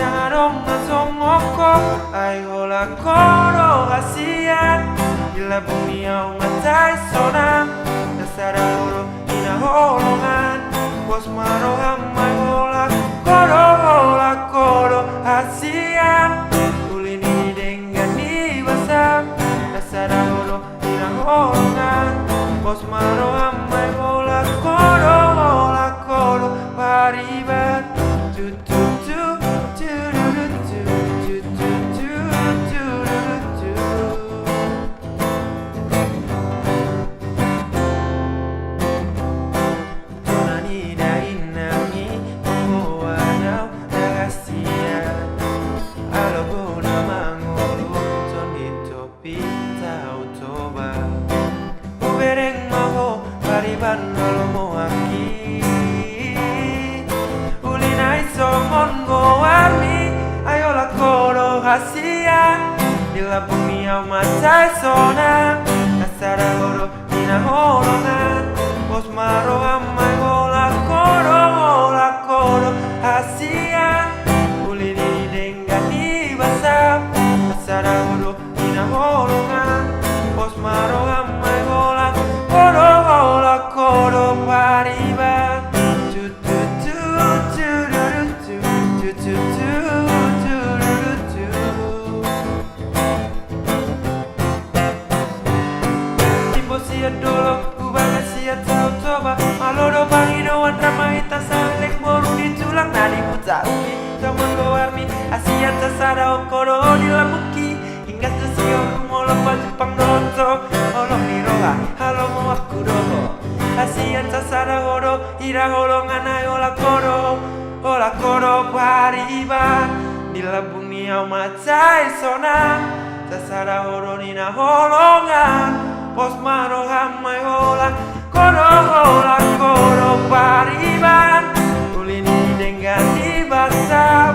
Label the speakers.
Speaker 1: Narong na songoko ay hola koro hasian Gila bumi au matai sonang Dasara horo ina holongan Bos maro hamai hola koro hasian Ulini dengan di basam Dasara horo ina holongan Bos maro hamai hola koro paribat Bandol moaki Ulinai somon go armi Ayola koro hasian Bila bumi au matai sonang Nasara horo ina holongan Bos maro amai hola koro hasian Ulini dengan ibasam Nasara horo ina holongan Bos maro amai hola koro pariba Tipo siya dolo, kubanga siya tau toba Maloro bangido drama ita salek boru di tulang Nadi putaruki, zaman go armi Asia tasara okoro di labuki Hingga sesio kumolo pa Jepang doto Olong ni roha, halo mo aku doho Hasian tasara horo, ira holongan ay hola koro pariba Dila bumi au matai sonang Tasara horo nina holongan Pos maro hamai hola koro pariba Ulini dengan di basah